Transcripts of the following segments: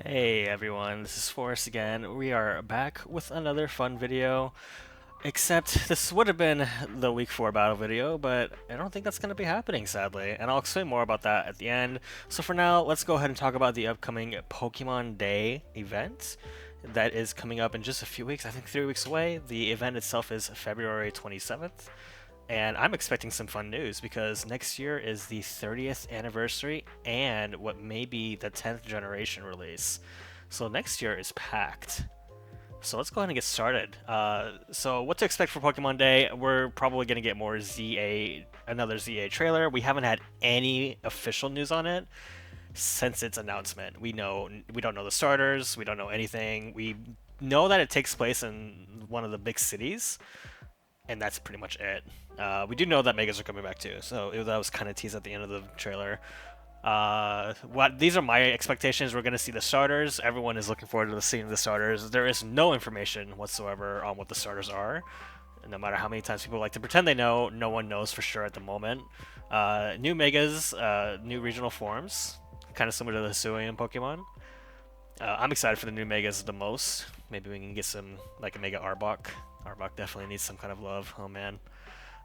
Hey everyone, this is Forrest again. We are back with another fun video. Except this would have been the week 4 battle video, but I don't think that's going to be happening sadly, and I'll explain more about that at the end. So for now, let's go ahead and talk about the upcoming Pokemon Day event that is coming up in just a few weeks, I think 3 weeks away. The event itself is February 27th. And I'm expecting some fun news because next year is the 30th anniversary and what may be the 10th generation release. So next year is packed. So let's go ahead and get started. So what to expect for Pokemon Day? We're probably going to get more another ZA trailer. We haven't had any official news on it since its announcement. We don't know the starters. We don't know anything. We know that it takes place in one of the big cities, and that's pretty much it. We do know that Megas are coming back too, so that was kind of teased at the end of the trailer. These are my expectations. We're going to see the starters. Everyone is looking forward to seeing the starters. There is no information whatsoever on what the starters are. No matter how many times people like to pretend they know, no one knows for sure at the moment. New Megas, new regional forms, kind of similar to the Hisuian Pokemon. I'm excited for the new Megas the most. Maybe we can get some, like a Mega Arbok. Arbok definitely needs some kind of love. Oh man.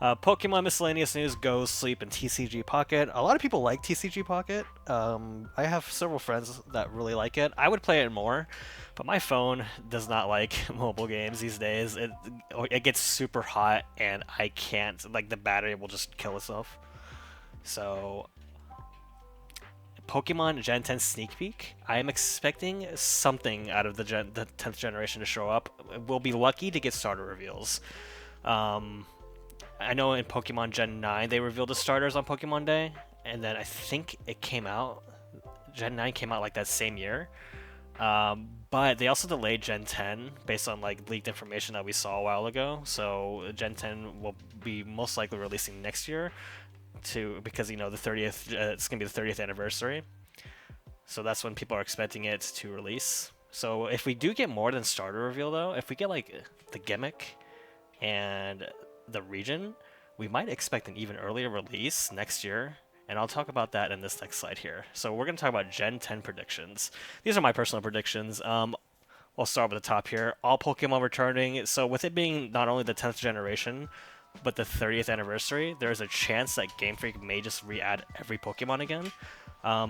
Pokemon miscellaneous news: Go, Sleep, and TCG Pocket. A lot of people like TCG Pocket. I have several friends that really like it. I would play it more, but my phone does not like mobile games these days. It gets super hot, and I can't. Like the battery will just kill itself. So, Pokemon Gen 10 sneak peek. I am expecting something out of the 10th generation to show up. We'll be lucky to get starter reveals. Um, I know in Pokemon Gen 9 they revealed the starters on Pokemon Day, and then I think Gen 9 came out like that same year. But they also delayed Gen 10 based on like leaked information that we saw a while ago. So Gen 10 will be most likely releasing next year because the 30th it's gonna be the 30th anniversary. So that's when people are expecting it to release. So if we do get more than starter reveal though, if we get like the gimmick and the region, we might expect an even earlier release next year, and I'll talk about that in this next slide here. So we're going to talk about Gen 10 predictions. These are my personal predictions. We'll start with the top here. All Pokemon returning. So with it being not only the 10th generation, but the 30th anniversary, there is a chance that Game Freak may just re-add every Pokemon again.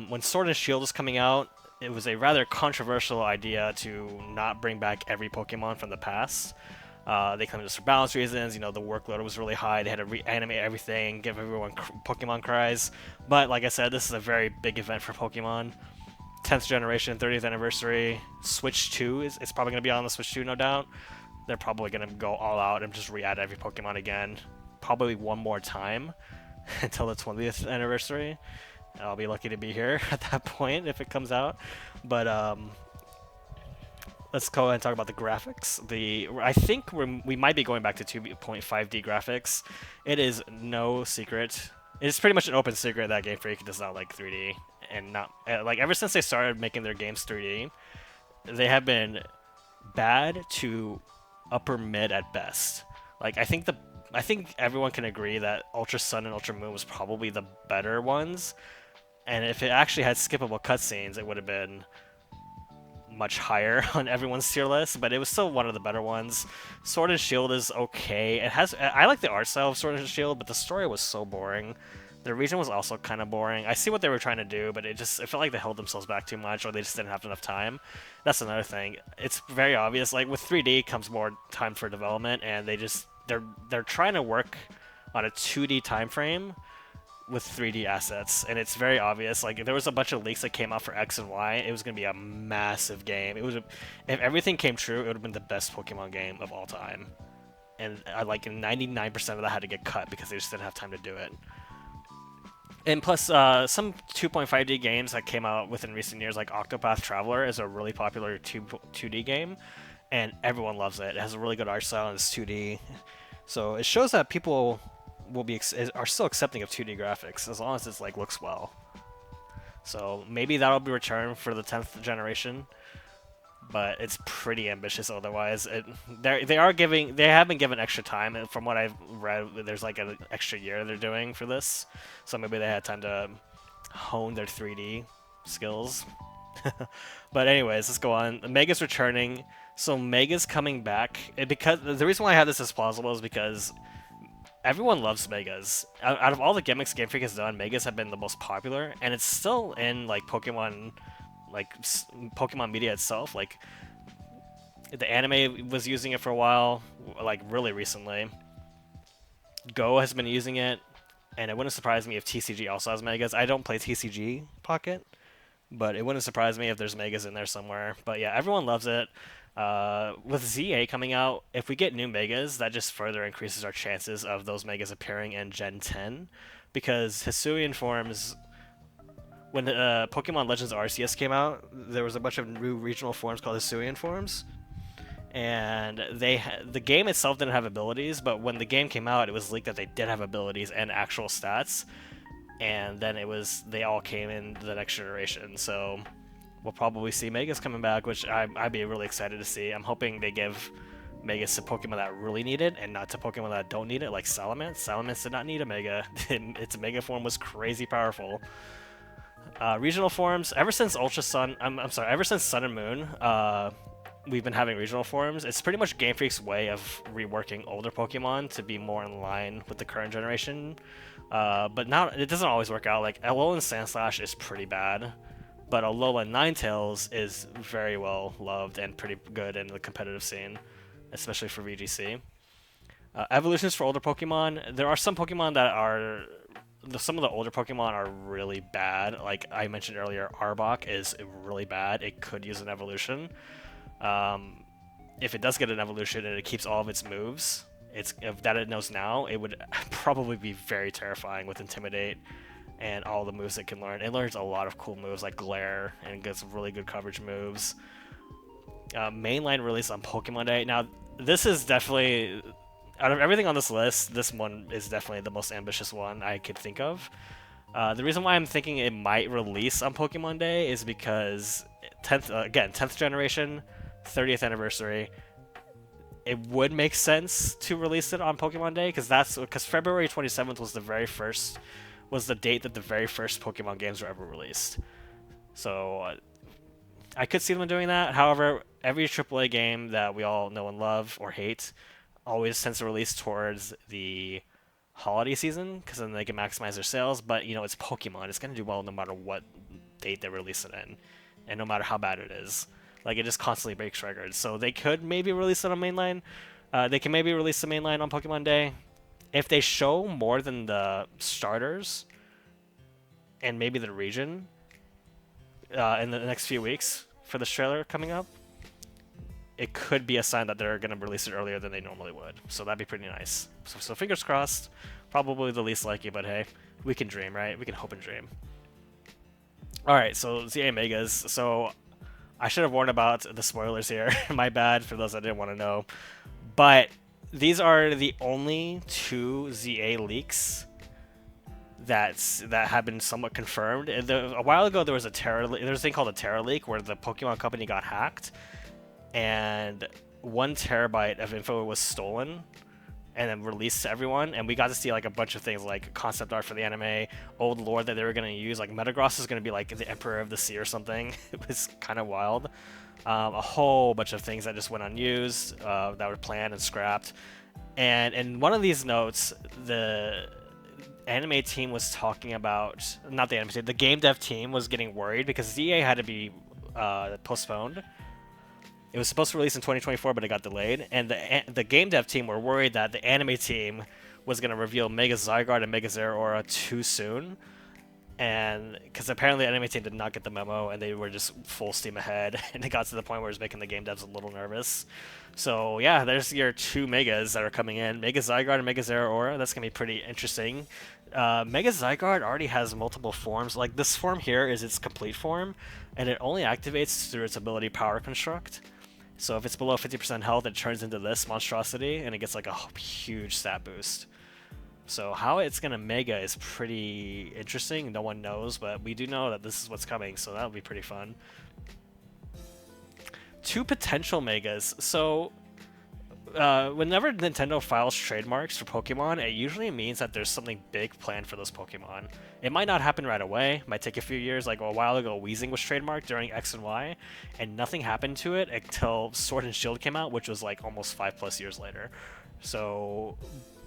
When Sword and Shield was coming out, it was a rather controversial idea to not bring back every Pokemon from the past. They claimed this for balance reasons. The workload was really high. They had to reanimate everything, give everyone Pokemon cries. But like I said, this is a very big event for Pokemon. 10th generation, 30th anniversary. Switch 2 is probably going to be on the Switch 2, no doubt. They're probably going to go all out and just re-add every Pokemon again. Probably one more time until the 20th anniversary. I'll be lucky to be here at that point if it comes out. But let's go ahead and talk about the graphics. I think we might be going back to 2.5D graphics. It is no secret. It's pretty much an open secret that Game Freak does not like 3D, and not like ever since they started making their games 3D, they have been bad to upper mid at best. Like I think everyone can agree that Ultra Sun and Ultra Moon was probably the better ones, and if it actually had skippable cutscenes, it would have been much higher on everyone's tier list, but it was still one of the better ones. Sword and Shield is okay. I like the art style of Sword and Shield, but the story was so boring. The region was also kind of boring. I see what they were trying to do, but it felt like they held themselves back too much, or they just didn't have enough time. That's another thing. It's very obvious. Like with 3D comes more time for development, and they're trying to work on a 2D time frame with 3D assets, and it's very obvious. Like there was a bunch of leaks that came out for X and Y. It was going to be a massive game. If everything came true, it would have been the best Pokemon game of all time. And like 99% of that had to get cut because they just didn't have time to do it. And plus, some 2.5D games that came out within recent years, like Octopath Traveler, is a really popular 2D game, and everyone loves it. It has a really good art style and it's 2D, so it shows that people are still accepting of 2D graphics as long as it like looks well. So maybe that'll be returned for the 10th generation, but it's pretty ambitious otherwise. They have been given extra time, and from what I've read, there's like an extra year they're doing for this, so maybe they had time to hone their 3D skills. But anyways, let's go on. Mega's returning. So Mega's coming back. Because the reason why I have this as plausible is because everyone loves Megas. Out of all the gimmicks Game Freak has done, Megas have been the most popular, and it's still in like Pokemon, Pokemon media itself. Like the anime was using it for a while, like really recently. Go has been using it, and it wouldn't surprise me if TCG also has Megas. I don't play TCG Pocket, but it wouldn't surprise me if there's Megas in there somewhere. But yeah, everyone loves it. With ZA coming out, if we get new Megas, that just further increases our chances of those Megas appearing in Gen 10. Because Hisuian forms, when Pokemon Legends Arceus came out, there was a bunch of new regional forms called Hisuian forms. And the game itself didn't have abilities, but when the game came out, it was leaked that they did have abilities and actual stats. And then they all came in the next generation. So we'll probably see Megas coming back, which I'd be really excited to see. I'm hoping they give Megas to Pokemon that really need it, and not to Pokemon that don't need it, like Salamence. Salamence did not need a Mega. Its Mega form was crazy powerful. Regional forms, ever since Ultra Sun, I'm sorry, ever since Sun and Moon, we've been having regional forms. It's pretty much Game Freak's way of reworking older Pokemon to be more in line with the current generation. But now it doesn't always work out. Like Alolan Sandslash is pretty bad, but Alolan Ninetales is very well loved and pretty good in the competitive scene, especially for VGC. Evolutions for older Pokemon. There are some Pokemon that are... Some of the older Pokemon are really bad. Like I mentioned earlier, Arbok is really bad. It could use an evolution. If it does get an evolution and it keeps all of its moves, that it knows now, it would probably be very terrifying with Intimidate and all the moves it can learn. It learns a lot of cool moves like Glare and gets really good coverage moves. Mainline release on Pokemon Day. Now, this is definitely... Out of everything on this list, this one is definitely the most ambitious one I could think of. The reason why I'm thinking it might release on Pokemon Day is because 10th generation, 30th anniversary. It would make sense to release it on Pokemon Day because February 27th was the date that the very first Pokemon games were ever released. So I could see them doing that. However, every AAA game that we all know and love or hate always tends to release towards the holiday season because then they can maximize their sales. But it's Pokemon. It's gonna do well no matter what date they release it in, and no matter how bad it is. Like it just constantly breaks records. So they could maybe release it on mainline. They can maybe release the mainline on Pokemon Day if they show more than the starters and maybe the region in the next few weeks for this trailer coming up. It could be a sign that they're going to release it earlier than they normally would. So that'd be pretty nice. So fingers crossed. Probably the least likely, but hey, we can dream, right? We can hope and dream. Alright, so ZA Megas. So I should have warned about the spoilers here. My bad for those that didn't want to know. But these are the only 2 ZA leaks that have been somewhat confirmed. A while ago, there was a thing called a Terra leak where the Pokemon Company got hacked. And 1 terabyte of info was stolen and then released to everyone, and we got to see like a bunch of things like concept art for the anime, old lore that they were going to use, like Metagross is going to be like the Emperor of the Sea or something. It was kind of wild. A whole bunch of things that just went unused, that were planned and scrapped. And in one of these notes, the anime team was talking about, not the anime team, the game dev team was getting worried because ZA had to be postponed. It was supposed to release in 2024, but it got delayed. And the game dev team were worried that the anime team was going to reveal Mega Zygarde and Mega Zeraora too soon. And because apparently the anime team did not get the memo, and they were just full steam ahead. And it got to the point where it was making the game devs a little nervous. So yeah, there's your 2 Megas that are coming in. Mega Zygarde and Mega Zeraora. That's going to be pretty interesting. Mega Zygarde already has multiple forms. Like this form here is its complete form, and it only activates through its ability Power Construct. So if it's below 50% health, it turns into this monstrosity, and it gets like a huge stat boost. So how it's going to Mega is pretty interesting. No one knows, but we do know that this is what's coming, so that'll be pretty fun. 2 potential Megas. So whenever Nintendo files trademarks for Pokemon, it usually means that there's something big planned for those Pokemon. It might not happen right away. It might take a few years. Like a while ago, Weezing was trademarked during X and Y, and nothing happened to it until Sword and Shield came out, which was like almost 5+ years later. So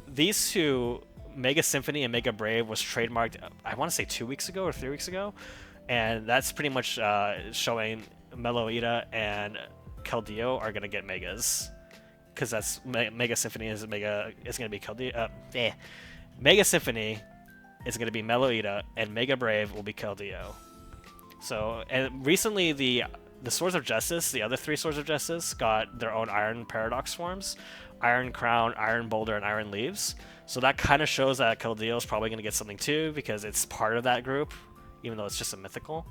these two, Mega Symphony and Mega Brave, was trademarked, I want to say 2 weeks ago or 3 weeks ago, and that's pretty much showing Meloita and Keldeo are gonna get Megas, because that's Mega Symphony is gonna be Keldeo. Mega Symphony is gonna be Meloita, and Mega Brave will be Keldeo. So, and recently the Swords of Justice, the other 3 Swords of Justice, got their own Iron Paradox forms: Iron Crown, Iron Boulder, and Iron Leaves. So that kind of shows that Keldeo is probably going to get something too, because it's part of that group, even though it's just a mythical.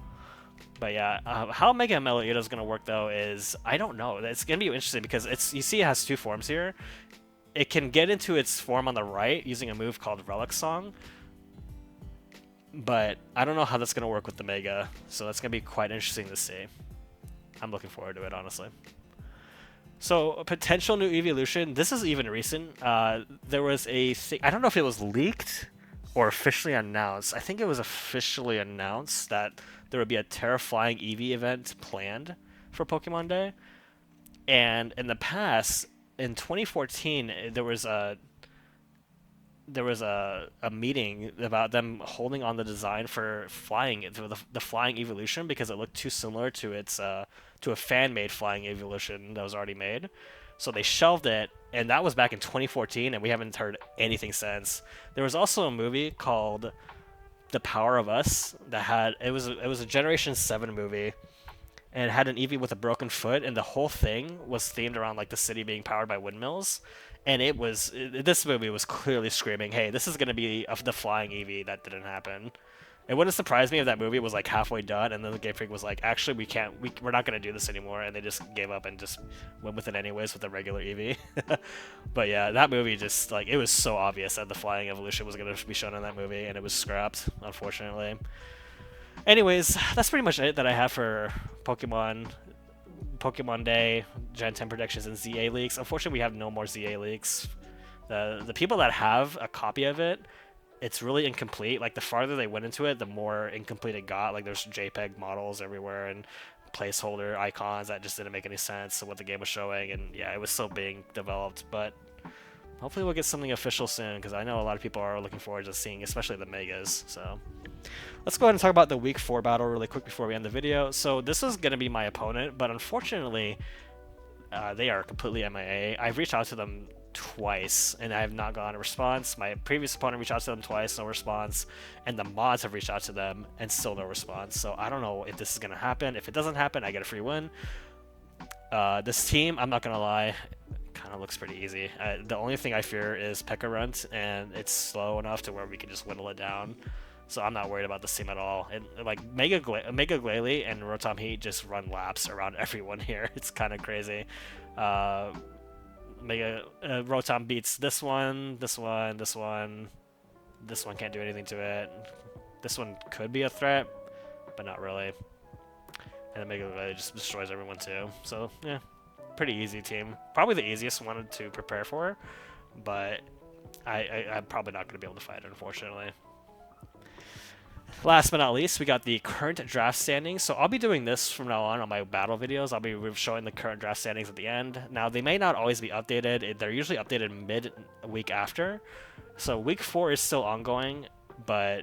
But yeah, how Mega Meloita is going to work though is, I don't know. It's going to be interesting because you see it has 2 forms here. It can get into its form on the right using a move called Relic Song, but I don't know how that's going to work with the Mega, so that's going to be quite interesting to see. I'm looking forward to it, honestly. So, a potential new evolution. This is even recent. There was a thing. I don't know if it was leaked or officially announced. I think it was officially announced that there would be a Terra-Flying Eevee event planned for Pokemon Day. And in the past, in 2014, there was a meeting about them holding on the design for the flying evolution, because it looked too similar to its to a fan-made flying evolution that was already made. So they shelved it, and that was back in 2014, and we haven't heard anything since. There was also a movie called The Power of Us that had it was a Generation 7 movie, and it had an Eevee with a broken foot, and the whole thing was themed around like the city being powered by windmills. And this movie was clearly screaming, hey, this is going to be the flying Eevee. That didn't happen. It wouldn't surprise me if that movie was like halfway done, and then the Game Freak was like, actually, we're not going to do this anymore, and they just gave up and just went with it anyways with the regular Eevee. But yeah, that movie just, like, it was so obvious that the flying evolution was going to be shown in that movie, and it was scrapped, unfortunately. Anyways, that's pretty much it that I have for Pokemon Day, Gen 10 predictions, and ZA leaks. Unfortunately, we have no more ZA leaks. The people that have a copy of it, it's really incomplete. Like, the farther they went into it, the more incomplete it got. Like, there's JPEG models everywhere and placeholder icons that just didn't make any sense to what the game was showing. And yeah, it was still being developed, but hopefully we'll get something official soon, because I know a lot of people are looking forward to seeing, especially the Megas. So let's go ahead and talk about the Week 4 battle really quick before we end the video. So this is going to be my opponent, but unfortunately, they are completely MIA. I've reached out to them twice, and I have not gotten a response. My previous opponent reached out to them twice, no response. And the mods have reached out to them, and still no response. So I don't know if this is going to happen. If it doesn't happen, I get a free win. This team, I'm not going to lie, kind of looks pretty easy. The only thing I fear is P.E.K.K.A Runt, and it's slow enough to where we can just whittle it down. So I'm not worried about this team at all. And like Mega Glalie and Rotom Heat just run laps around everyone here. It's kind of crazy. Rotom beats this one. This one can't do anything to it. This one could be a threat, but not really. And then Mega Glalie just destroys everyone too. So yeah, pretty easy team. Probably the easiest one to prepare for, but I'm probably not going to be able to fight it, unfortunately. Last but not least, we got the current draft standings. So I'll be doing this from now on my battle videos. I'll be showing the current draft standings at the end. Now, they may not always be updated. They're usually updated mid-week after. So Week 4 is still ongoing, but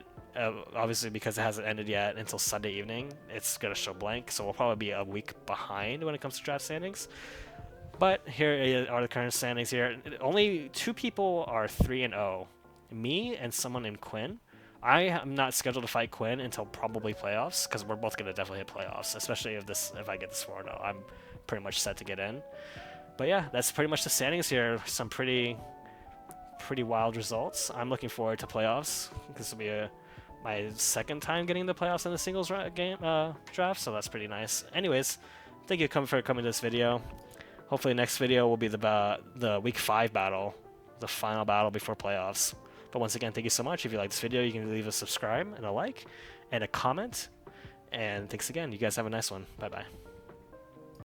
obviously because it hasn't ended yet until Sunday evening, it's going to show blank. So we'll probably be a week behind when it comes to draft standings. But here are the current standings here. Only 2 people are 3-0. Me and someone named Quinn. I am not scheduled to fight Quinn until probably playoffs, because we're both going to definitely hit playoffs, especially if I get this 4-0. I'm pretty much set to get in. But yeah, that's pretty much the standings here. Some pretty wild results. I'm looking forward to playoffs. This will be my second time getting the playoffs in the singles draft, so that's pretty nice. Anyways, thank you for coming to this video. Hopefully next video will be the Week 5 battle, the final battle before playoffs. But once again, thank you so much. If you like this video, you can leave a subscribe and a like and a comment. And thanks again. You guys have a nice one. Bye-bye.